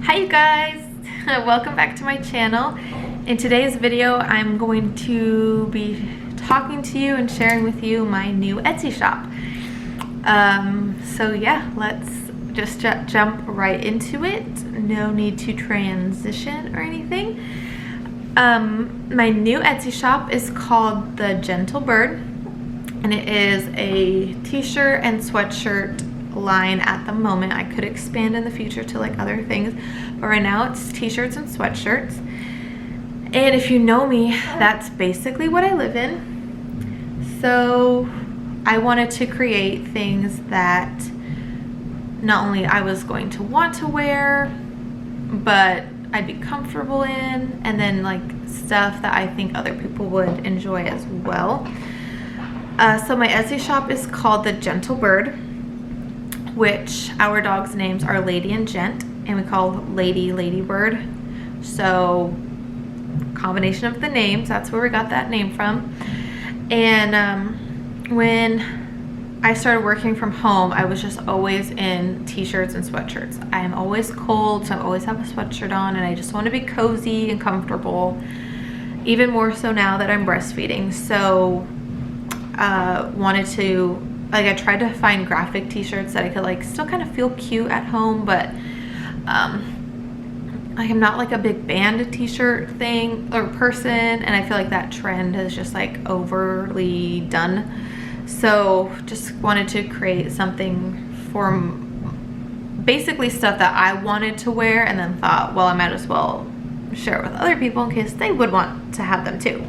Hi you guys, welcome back to my channel. In today's video I'm going to be talking to you and sharing with you my new Etsy shop. So yeah, let's just jump right into it. No need to transition or anything. My new Etsy shop is called The Gentle Bird, and it is a t-shirt and sweatshirt line at the moment. I could expand in the future to like other things, but right now it's t-shirts and sweatshirts. And if you know me, that's basically what I live in. So I wanted to create things that not only I was going to want to wear, but I'd be comfortable in, and then like stuff that I think other people would enjoy as well. So my Etsy shop is called The Gentle Bird, which our dogs' names are Lady and Gent, and we call Lady Ladybird. So combination of the names, that's where we got that name from. And when I started working from home, I was just always in t-shirts and sweatshirts. I am always cold, so I always have a sweatshirt on, and I just want to be cozy and comfortable, even more so now that I'm breastfeeding. So wanted to, like, I tried to find graphic t-shirts that I could like still kind of feel cute at home, but like I'm not like a big band t-shirt thing or person, and I feel like that trend is just like overly done. So just wanted to create something for basically stuff that I wanted to wear, and then thought, well, I might as well share it with other people in case they would want to have them too.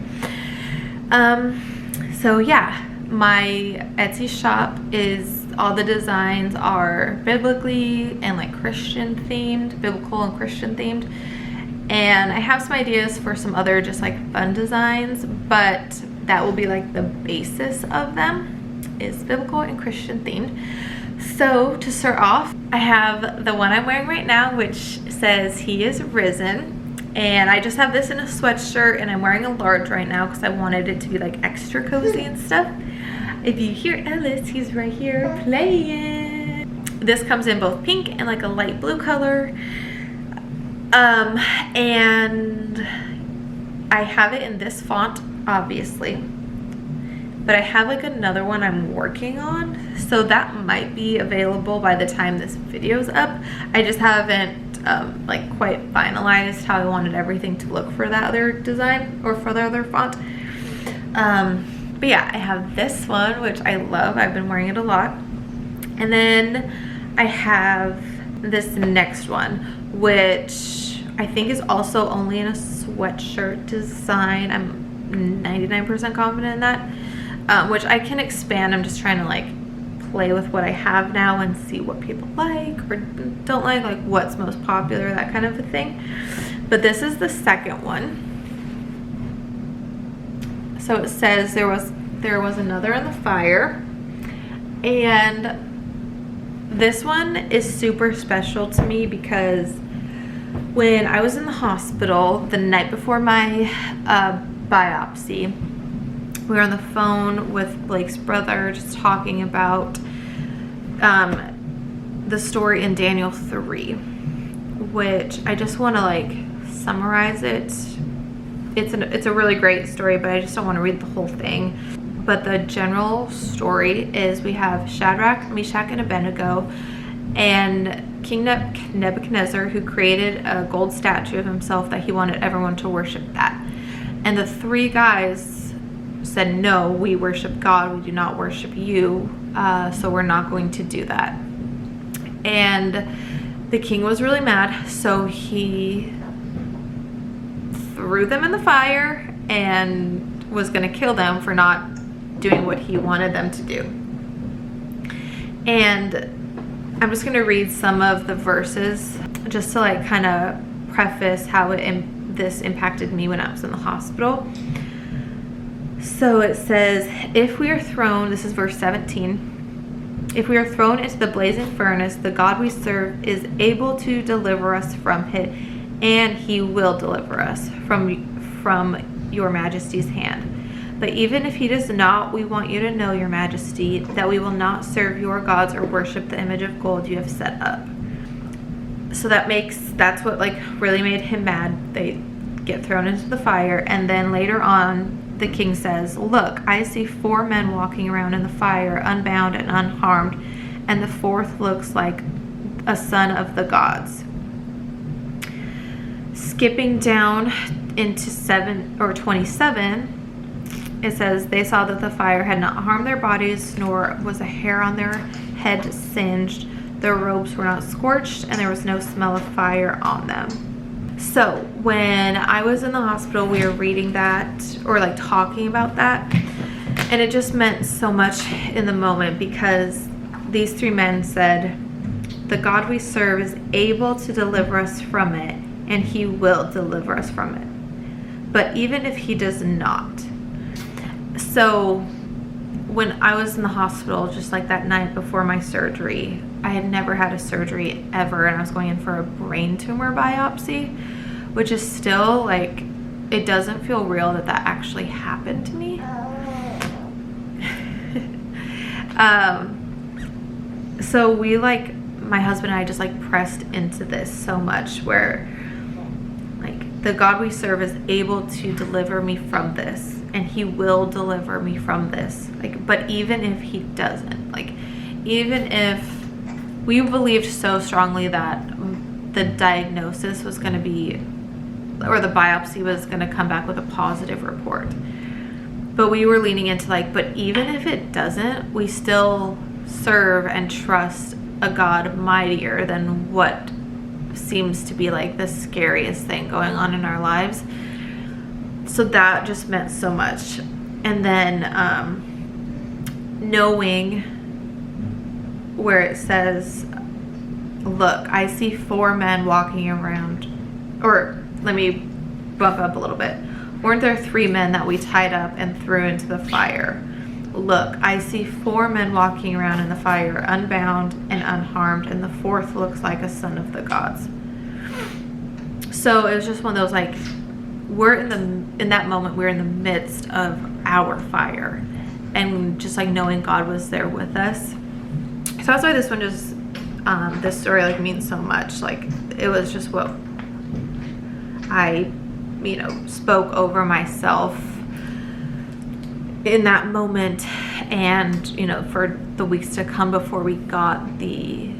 So yeah, my Etsy shop is, all the designs are biblically and like Christian themed, biblical and Christian themed. And I have some ideas for some other just like fun designs, but that will be like the basis of them, is biblical and Christian themed. So to start off, I have the one I'm wearing right now, which says He is Risen. And I just have this in a sweatshirt, and I'm wearing a large right now because I wanted it to be like extra cozy and stuff. If you hear Ellis, he's right here playing. This comes in both pink and like a light blue color. And I have it in this font, obviously, but I have like another one I'm working on, so that might be available by the time this video's up. I just haven't like quite finalized how I wanted everything to look for that other design or for the other font. But yeah, I have this one, which I love. I've been wearing it a lot. And then I have this next one, which I think is also only in a sweatshirt design. I'm 99% confident in that, which I can expand. I'm just trying to like play with what I have now and see what people like or don't like what's most popular, that kind of a thing. But this is the second one. So it says there was another in the fire, and this one is super special to me because when I was in the hospital the night before my biopsy, we were on the phone with Blake's brother just talking about the story in Daniel 3, which I just want to like summarize it. It's a really great story, but I just don't want to read the whole thing. But the general story is we have Shadrach, Meshach, and Abednego, and King Nebuchadnezzar, who created a gold statue of himself that he wanted everyone to worship that. And the three guys said, no, we worship God, we do not worship you, so we're not going to do that. And the king was really mad, so he threw them in the fire and was going to kill them for not doing what he wanted them to do. And I'm just going to read some of the verses just to like kind of preface how this impacted me when I was in the hospital. So it says, if we are thrown, this is verse 17, if we are thrown into the blazing furnace, the God we serve is able to deliver us from it, and he will deliver us from your majesty's hand. But even if he does not, we want you to know, your majesty, that we will not serve your gods or worship the image of gold you have set up. So that's what like really made him mad. They get thrown into the fire, and then later on the king says, "Look, I see 4 men walking around in the fire, unbound and unharmed, and the 4th looks like a son of the gods." Skipping down into 27, it says, "They saw that the fire had not harmed their bodies, nor was a hair on their head singed. Their robes were not scorched, and there was no smell of fire on them." So when I was in the hospital, we were reading that, or like talking about that, and it just meant so much in the moment, because these 3 men said, "The God we serve is able to deliver us from it, and he will deliver us from it. But even if he does not." So when I was in the hospital, just like that night before my surgery, I had never had a surgery ever, and I was going in for a brain tumor biopsy, which is still like, it doesn't feel real that actually happened to me. So we like, my husband and I just like pressed into this so much, where like, the God we serve is able to deliver me from this, and he will deliver me from this. Like, but even if he doesn't, like, even if we believed so strongly that the diagnosis was going to be, or the biopsy was going to come back with a positive report, but we were leaning into like, but even if it doesn't, we still serve and trust a God mightier than what seems to be like the scariest thing going on in our lives. So that just meant so much. And then knowing where it says, "Look, I see 4 men walking around," or let me bump up a little bit. "Weren't there 3 men that we tied up and threw into the fire? Look, I see 4 men walking around in the fire, unbound and unharmed, and the 4th looks like a son of the gods." So it was just one of those, like, we're in that moment, we're in the midst of our fire, and just like knowing God was there with us. So that's why this one just, this story like means so much. Like, it was just what I, spoke over myself in that moment, and for the weeks to come before we got the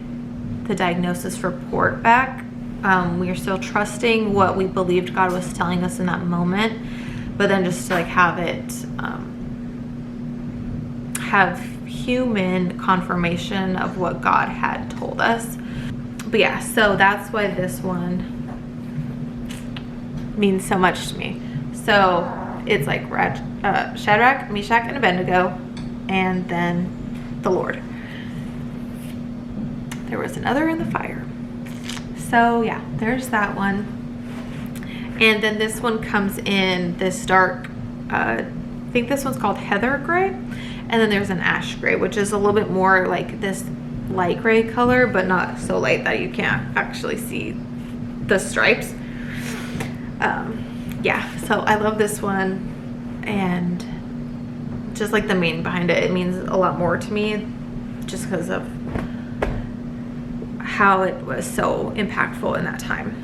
diagnosis report back. We are still trusting what we believed God was telling us in that moment, but then just to like have it have human confirmation of what God had told us. But yeah, so that's why this one means so much to me. So it's like Shadrach, Meshach, and Abednego, and then the Lord. There was another in the fire. So yeah, there's that one. And then this one comes in this dark, I think this one's called heather gray. And then there's an ash gray, which is a little bit more like this light gray color, but not so light that you can't actually see the stripes. Yeah, so I love this one, and just like the meaning behind it, it means a lot more to me just because of how it was so impactful in that time.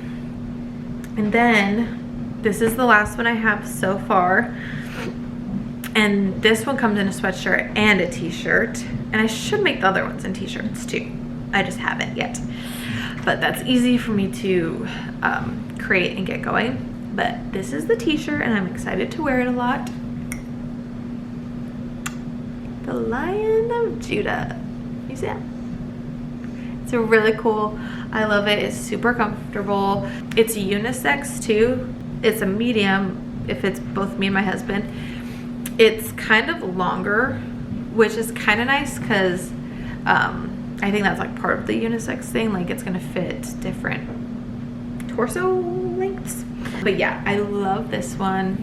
And then this is the last one I have so far, and this one comes in a sweatshirt and a t-shirt, and I should make the other ones in t-shirts too. I just haven't yet, but that's easy for me to create and get going. But this is the t-shirt, and I'm excited to wear it a lot. The Lion of Judah. You see that? It's a really cool. I love it. It's super comfortable. It's unisex too. It's a medium if it's both me and my husband. It's kind of longer, which is kind of nice because I think that's like part of the unisex thing. Like, it's gonna fit different torso lengths. But yeah, I love this one.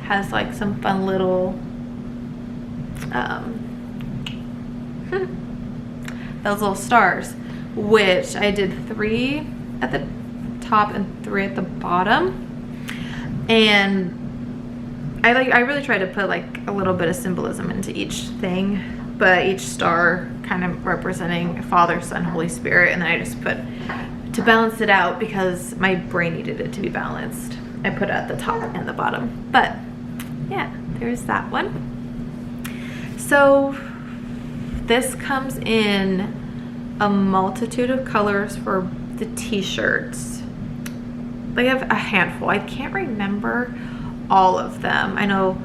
Has like some fun little those little stars, which I did 3 at the top and 3 at the bottom. And I really try to put like a little bit of symbolism into each thing, but each star kind of representing Father, Son, Holy Spirit, and then I just put to to balance it out because my brain needed it to be balanced. I put it at the top and the bottom. But yeah, there's that one. So this comes in a multitude of colors for the t-shirts. They have a handful. I can't remember all of them. I know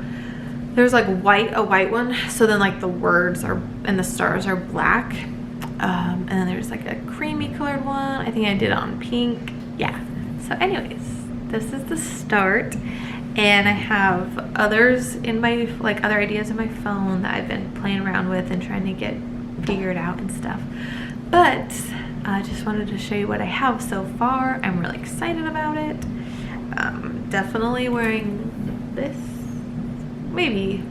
there's like a white one, so then like the words are and the stars are black, and then there's like a creamy colored one. I think I did it on pink. Yeah, so anyways, this is the start, and I have others in my, like other ideas in my phone that I've been playing around with and trying to get figured out and stuff. But I just wanted to show you what I have so far. I'm really excited about it. Definitely wearing this. Maybe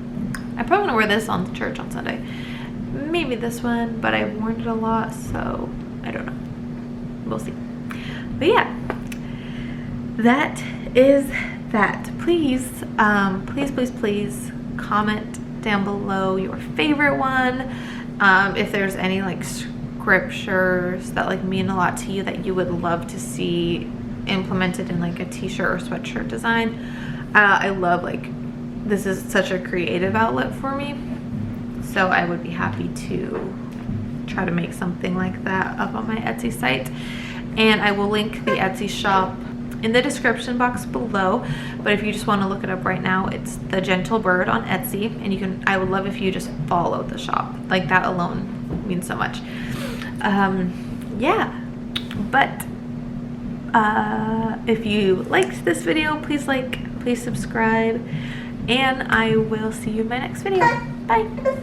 I'm probably gonna wear this on church on Sunday. Maybe this one, but I've worn it a lot, so I don't know. We'll see. But yeah, that is that. Please, please comment down below your favorite one. If there's any like scriptures that like mean a lot to you that you would love to see implemented in like a t-shirt or sweatshirt design. I love, like, this is such a creative outlet for me, so I would be happy to try to make something like that up on my Etsy site. And I will link the Etsy shop in the description box below, but if you just want to look it up right now, it's The Gentle Bird on Etsy, and you can, I would love if you just followed the shop. Like, that alone means so much. Yeah, but if you liked this video, please like, please subscribe, and I will see you in my next video. Bye.